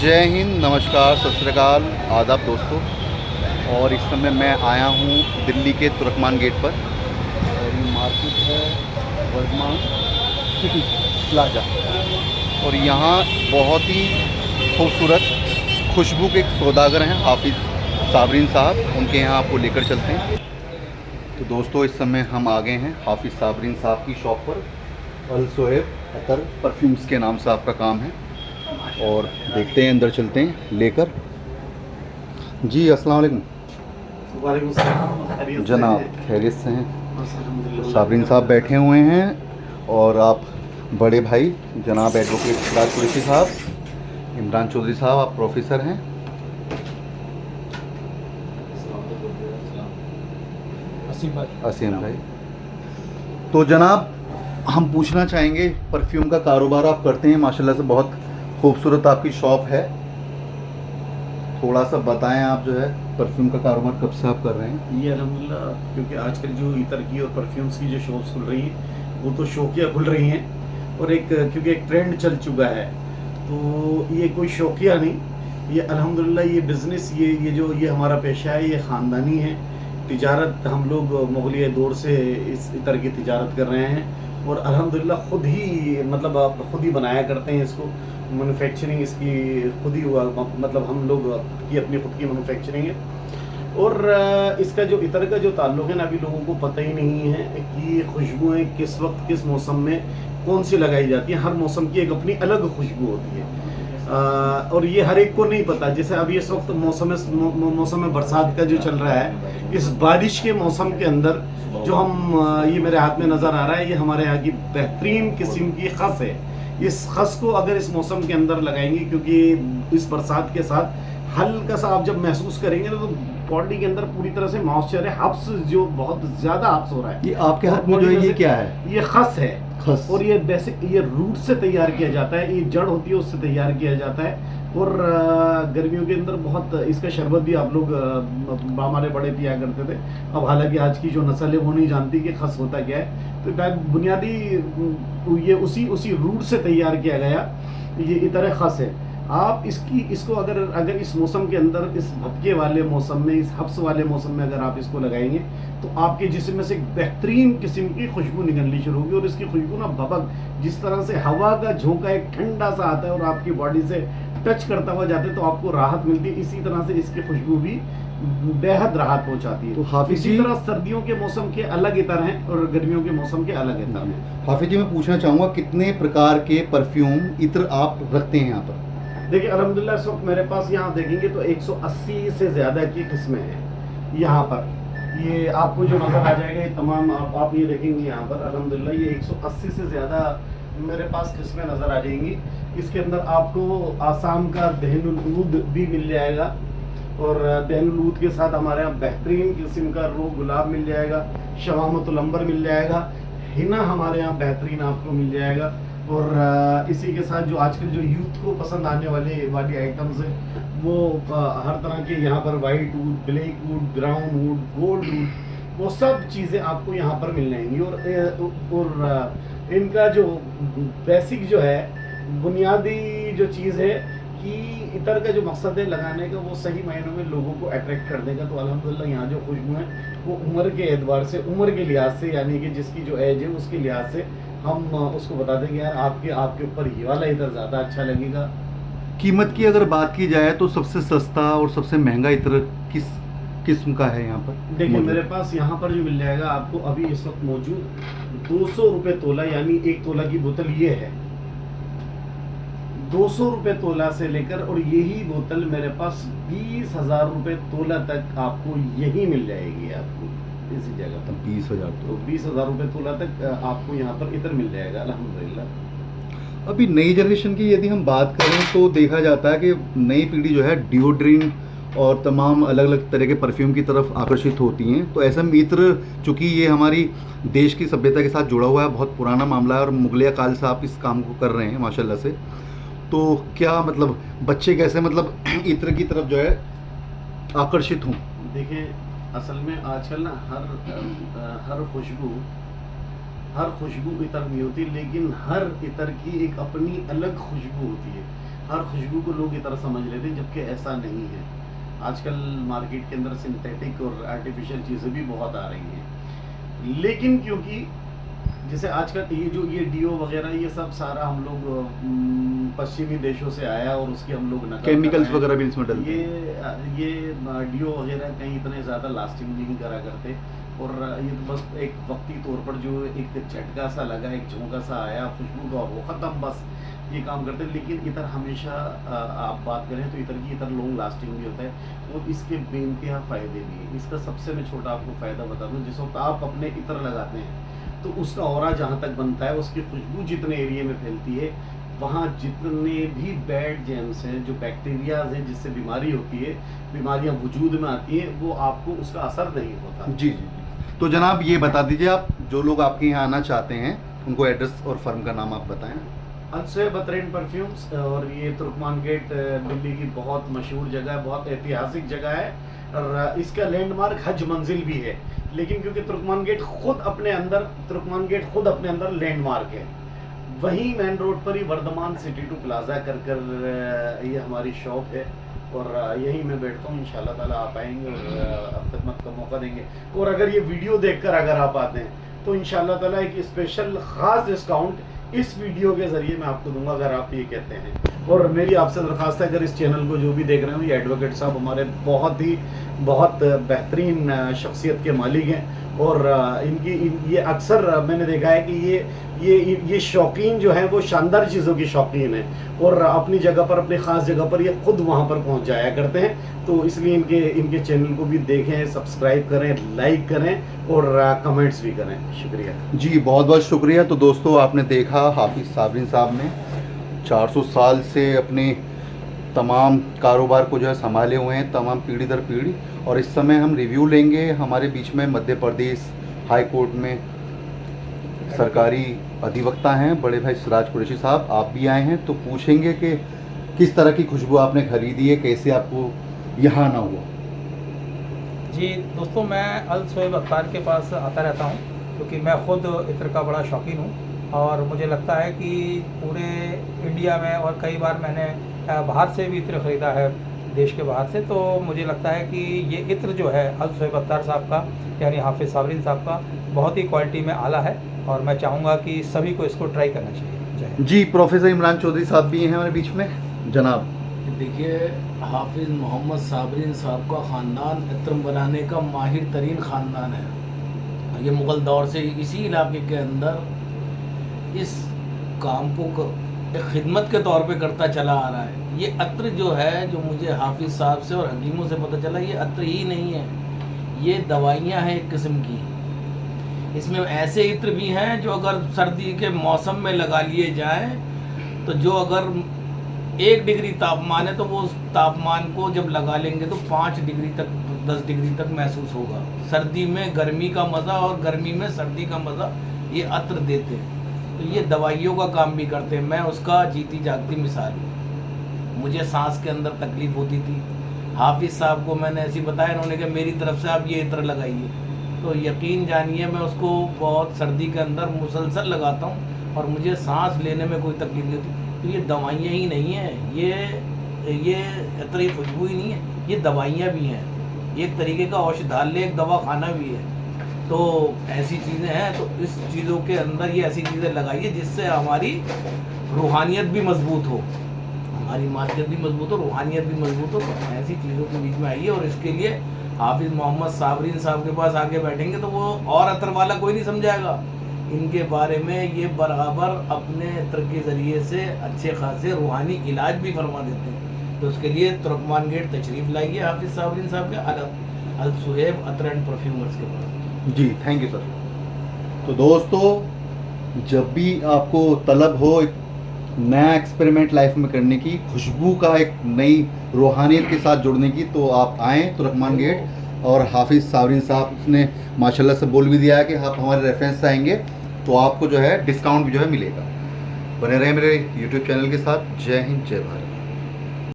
जय हिंद, नमस्कार, सत श्री अकाल, आदाब दोस्तों। और इस समय मैं आया हूँ दिल्ली के तुर्कमान गेट पर और ये मार्केट है वर्धमान सिटी प्लाजा। और यहाँ बहुत ही खूबसूरत खुशबू के एक सौदागर हैं हाफिज़ साबरीन साहब, उनके यहाँ आपको लेकर चलते हैं। तो दोस्तों इस समय हम आ गए हैं हाफिज़ साबरीन साहब की शॉप पर। अल सोहेब अतर परफ्यूम्स के नाम से आपका काम है और देखते हैं, अंदर चलते हैं लेकर। जी अस्सलाम वालेकुम। वालेकुम सलाम। जनाब खैरियत से हैं? साबरीन साहब बैठे हुए हैं और आप बड़े भाई जनाब एडवोकेट सिराज कुरैशी साहब, इमरान चौधरी साहब, आप प्रोफेसर हैं। असीम भाई। तो जनाब हम पूछना चाहेंगे, परफ्यूम का कारोबार आप करते हैं माशाल्लाह से, बहुत खूबसूरत आपकी शॉप है। थोड़ा सा बताएं आप जो है परफ्यूम का कारोबार कब से आप कर रहे हैं? ये अल्हम्दुलिल्लाह, क्योंकि आजकल जो इतर की और परफ्यूम्स की जो शॉप्स खुल रही हैं वो तो शौकिया खुल रही हैं और क्योंकि एक ट्रेंड चल चुका है, तो ये कोई शौकिया नहीं, ये अल्हम्दुलिल्लाह ये बिज़नेस, ये हमारा पेशा है, ये ख़ानदानी है। तिजारत हम लोग मुग़लिया दौर से इस इतर की तिजारत कर रहे हैं और अल्हम्दुलिल्लाह खुद ही खुद ही बनाया करते हैं इसको। मैन्युफैक्चरिंग इसकी खुद ही हुआ, मतलब हम लोग की अपनी खुद की मैन्युफैक्चरिंग है। और इसका जो इतर का जो ताल्लुक़ है ना, अभी लोगों को पता ही नहीं है कि खुशबुएँ किस वक्त किस मौसम में कौन सी लगाई जाती हैं। हर मौसम की एक अपनी अलग खुशबू होती है और ये हर एक को नहीं पता। जैसे अभी इस वक्त मौसम बरसात का जो चल रहा है, इस बारिश के मौसम के अंदर जो ये मेरे हाथ में नज़र आ रहा है, ये हमारे यहाँ की बेहतरीन किस्म की खस है। इस खस को अगर इस मौसम के अंदर लगाएंगे, क्योंकि इस बरसात के साथ हल्का सा आप जब महसूस करेंगे ना, तो बॉडी के अंदर पूरी तरह से मॉइस्चर है, हब्स जो बहुत ज़्यादा हब्स हो रहा है। ये आपके हाथ में जो है ये क्या है? ये खस है। खस। और ये बेसिक ये रूट से तैयार किया जाता है, ये जड़ होती है उससे तैयार किया जाता है। और गर्मियों के अंदर बहुत इसका शरबत भी आप लोग हमारे बड़े पिया करते थे। अब हालांकि आज की जो नस्ल है वो नहीं जानती कि खस होता क्या है। तो बुनियादी ये उसी रूट से तैयार किया गया ये इतर खस है। आप इसको अगर इस मौसम के अंदर, इस भपके वाले मौसम में, इस हब्स वाले मौसम में अगर आप इसको लगाएंगे तो आपके जिस्म में से एक बेहतरीन किस्म की खुशबू निकलनी शुरू होगी। और इसकी खुशबू ना भबक, जिस तरह से हवा का झोंका एक ठंडा सा आता है और आपकी बॉडी से टच करता हुआ जाता है तो आपको राहत मिलती है, इसी तरह से इसकी खुशबू भी बेहद राहत पहुंचाती है। तो हाफिज इसी तरह सर्दियों के मौसम के अलग इतर हैं और गर्मियों के मौसम के अलग इतर हैं। हाफिज जी, मैं पूछना चाहूँगा कितने प्रकार के परफ्यूम इत्र आप रखते हैं यहाँ पर? देखिए अल्हम्दुलिल्लाह इस वक्त मेरे पास यहाँ देखेंगे तो 180 से ज़्यादा की किस्में हैं यहाँ पर। ये आपको जो नज़र आ जाएगा, ये तमाम आप ये देखेंगे यहाँ पर अल्हम्दुलिल्लाह ये 180 से ज़्यादा मेरे पास किस्में नज़र आ जाएंगी। इसके अंदर आपको आसाम का दहनुल ऊद भी मिल जाएगा और दहनुल ऊद के साथ हमारे यहाँ बेहतरीन किस्म का रूह गुलाब मिल जाएगा, शवामतुल अंबर मिल जाएगा, हिना हमारे यहाँ बेहतरीन आपको मिल जाएगा। और इसी के साथ जो आजकल जो यूथ को पसंद आने वाली आइटम्स है वो हर तरह के यहाँ पर white would, black would, brown would, gold would, वो सब चीज़ें आपको यहाँ पर मिल जाएंगी। और इनका जो बेसिक जो है, बुनियादी जो चीज़ है कि इतर का जो मकसद है लगाने का, वो सही मायनों में लोगों को अट्रैक्ट करने का। तो अल्हम्दुलिल्लाह यहाँ जो खुशबू है वो उम्र के एतबार से, उम्र के लिहाज से, यानी कि जिसकी जो एज है उसके लिहाज से हम उसको बता देंगे यार आपके ऊपर ये वाला इतर ज़्यादा अच्छा लगेगा। कीमत की अगर बात की जाए तो सबसे सस्ता और सबसे महंगा इत्र किस किस्म का है यहाँ पर? देखिए मेरे पास यहाँ पर जो मिल जाएगा आपको अभी इस वक्त मौजूद 200 रुपये तोला, यानी 1 तोला की बोतल ये है, 200 रुपये तोला से लेकर, और यही बोतल मेरे पास 20,000 रुपये तोला तक आपको यही मिल जाएगी। आपको इसी जगह पर 20,000 तो 20,000 रुपये तोला तक आपको यहाँ पर इतर मिल जाएगा अल्हम्दुलिल्लाह। अभी नई जनरेशन की यदि हम बात करें तो देखा जाता है कि नई पीढ़ी जो है डिओड्रेंट और तमाम अलग अलग तरह के परफ्यूम की तरफ आकर्षित होती हैं। तो ऐसा इत्र, चूँकि ये हमारी देश की सभ्यता के साथ जुड़ा हुआ है, बहुत पुराना मामला है और मुगलिया काल से आप इस काम को कर रहे हैं माशाल्लाह से, तो क्या मतलब बच्चे कैसे मतलब इत्र की तरफ जो है आकर्षित हों? देखिए असल में आजकल ना हर खुशबू इतर नहीं होती, लेकिन हर इतर की एक अपनी अलग खुशबू होती है। हर खुशबू को लोग इतना समझ लेते हैं, जबकि ऐसा नहीं है। आजकल मार्केट के अंदर सिंथेटिक और आर्टिफिशियल चीज़ें भी बहुत आ रही हैं, लेकिन क्योंकि जैसे आजकल ये डीओ वगैरह ये सब सारा हम लोग पश्चिमी देशों से आया और उसके हम लोग नकल केमिकल्स कर रहे हैं। वगैरह भी इसमें डलते हैं। ये डीओ वगैरह कहीं इतने ज़्यादा लास्टिंग नहीं करा करते, और ये तो बस एक वक्ती तौर पर जो एक झटका सा लगा, एक झोंका सा आया खुशबू का, वो ख़त्म, बस ये काम करते हैं। लेकिन इधर हमेशा आप बात करें तो इधर की इधर लॉन्ग लास्टिंग भी होता है, और इसके बेइंतहा फ़ायदे भी हैं। इसका सबसे मैं छोटा आपको फ़ायदा बता दूँ, जिस वक्त आप अपने इत्र लगाते हैं तो उसका ऑरा जहाँ तक बनता है, उसकी खुशबू जितने एरिया में फैलती है, वहाँ जितने भी बैड जेम्स हैं, जो बैक्टीरियाज हैं जिससे बीमारी होती है, बीमारियाँ वजूद में आती हैं, वो आपको उसका असर नहीं होता। जी जी। तो जनाब ये बता दीजिए, आप जो लोग आपके यहाँ आना चाहते हैं उनको एड्रेस और फर्म का नाम आप बताएं। अल-सुहैब अतर एंड परफ्यूम्स, और ये तुर्कमान गेट दिल्ली की बहुत मशहूर जगह है, बहुत ऐतिहासिक जगह है, और इसका लैंडमार्क हज मंजिल भी है। लेकिन क्योंकि तुर्कमान गेट खुद अपने अंदर लैंडमार्क है, वहीं मेन रोड पर ही वर्धमान सिटी टू प्लाजा कर ये हमारी शॉप है, और यहीं मैं बैठता हूँ। इंशाल्लाह ताला आप आएंगे और खिदमत का मौका देंगे। और अगर ये वीडियो देखकर अगर आप आते हैं तो इंशाल्लाह ताला एक स्पेशल ख़ास डिस्काउंट इस वीडियो के ज़रिए मैं आपको दूंगा, अगर आप ये कहते हैं। और मेरी आपसे दरख्वास्त है, अगर इस चैनल को जो भी देख रहे हो, ये एडवोकेट साहब हमारे बहुत बेहतरीन शख्सियत के मालिक हैं, और ये अक्सर मैंने देखा है कि ये शौकीन जो हैं वो शानदार चीज़ों की शौकीन हैं, और अपनी जगह पर, अपनी ख़ास जगह पर ये खुद वहाँ पर पहुँच जाया करते हैं। तो इसलिए इनके चैनल को भी देखें, सब्सक्राइब करें, लाइक करें और कमेंट्स भी करें। शुक्रिया जी, बहुत बहुत शुक्रिया। तो दोस्तों, आपने देखा हाफिज़ साबरीन साहब ने 400 साल से अपने तमाम कारोबार को जो है संभाले हुए हैं, तमाम पीढ़ी दर पीढ़ी। और इस समय हम रिव्यू लेंगे। हमारे बीच में मध्य प्रदेश हाई कोर्ट में सरकारी अधिवक्ता हैं बड़े भाई सिराज कुरैशी साहब, आप भी आए हैं, तो पूछेंगे कि किस तरह की खुशबू आपने खरीदी है, कैसे आपको यहाँ आना हुआ। जी दोस्तों, मैं अल-सुहैब अत्तार के पास आता रहता हूँ, क्योंकि मैं ख़ुद इत्र का बड़ा शौकीन हूँ, और मुझे लगता है कि पूरे इंडिया में, और कई बार मैंने बाहर से भी इत्र ख़रीदा है, देश के बाहर से। तो मुझे लगता है कि ये इत्र जो है अल-सुहैब अत्तार साहब का, यानी हाफिज़ साबरीन साहब का, बहुत ही क्वालिटी में आला है, और मैं चाहूँगा कि सभी को इसको ट्राई करना चाहिए। जय। जी, प्रोफेसर इमरान चौधरी साहब भी हैं हमारे बीच में। जनाब, देखिए, हाफिज़ मोहम्मद साबरीन साहब का ख़ानदान इत्र बनाने का माहिर तरीन ख़ानदान है। ये मुग़ल दौर से इसी इलाके के अंदर इस काम को एक खिदमत के तौर पे करता चला आ रहा है। ये अत्र जो है, जो मुझे हाफिज़ साहब से और हकीमों से पता चला, ये अत्र ही नहीं है, ये दवाइयाँ हैं एक किस्म की। इसमें ऐसे इत्र भी हैं जो अगर सर्दी के मौसम में लगा लिए जाएं, तो जो अगर 1 डिग्री तापमान है तो वो उस तापमान को जब लगा लेंगे तो 5 डिग्री तक, 10 डिग्री तक महसूस होगा। सर्दी में गर्मी का मज़ा और गर्मी में सर्दी का मज़ा ये अत्र देते हैं। तो ये दवाइयों का काम भी करते हैं। मैं उसका जीती जागती मिसाल हूँ। मुझे सांस के अंदर तकलीफ़ होती थी, हाफिज़ साहब को मैंने ऐसी बताया, उन्होंने कहा मेरी तरफ से आप ये इत्र लगाइए, तो यकीन जानिए मैं उसको बहुत सर्दी के अंदर मुसलसल लगाता हूँ, और मुझे सांस लेने में कोई तकलीफ नहीं होती। तो ये दवाइयाँ ही नहीं हैं, ये इत्र खुशबू ही नहीं है, ये दवाइयाँ भी हैं। एक तरीके का औषधालय, एक दवा खाना भी है। तो ऐसी चीज़ें हैं, तो इस चीज़ों के अंदर ये ऐसी चीज़ें लगाइए जिससे हमारी रूहानियत भी मजबूत हो, हमारी मादियत भी मजबूत हो, रूहानियत भी मजबूत हो। तो ऐसी चीज़ों के बीच में आइए, और इसके लिए हाफिज़ मोहम्मद साबरीन साहब के पास आगे बैठेंगे तो वो और अतर वाला कोई नहीं समझाएगा। इनके बारे में ये बराबर अपने इत्र के ज़रिए से अच्छे खासे रूहानी इलाज भी फरमा देते हैं। तो उसके लिए तुर्कमान गेट तशरीफ़ लाइए हाफिज़ साबरीन साहब के अल-सुहैब अतर एंड परफ्यूमर्स के पास। जी, थैंक यू सर। तो दोस्तों, जब भी आपको तलब हो एक नया एक्सपेरिमेंट लाइफ में करने की, खुशबू का एक नई रूहानियत के साथ जुड़ने की, तो आप आएँ तुर्कमान गेट। और हाफिज़ साबरीन साहब ने माशाल्लाह से बोल भी दिया है कि आप हमारे रेफरेंस से आएंगे तो आपको जो है डिस्काउंट भी जो है मिलेगा। बने रहे मेरे यूट्यूब चैनल के साथ। जय हिंद, जय भारत।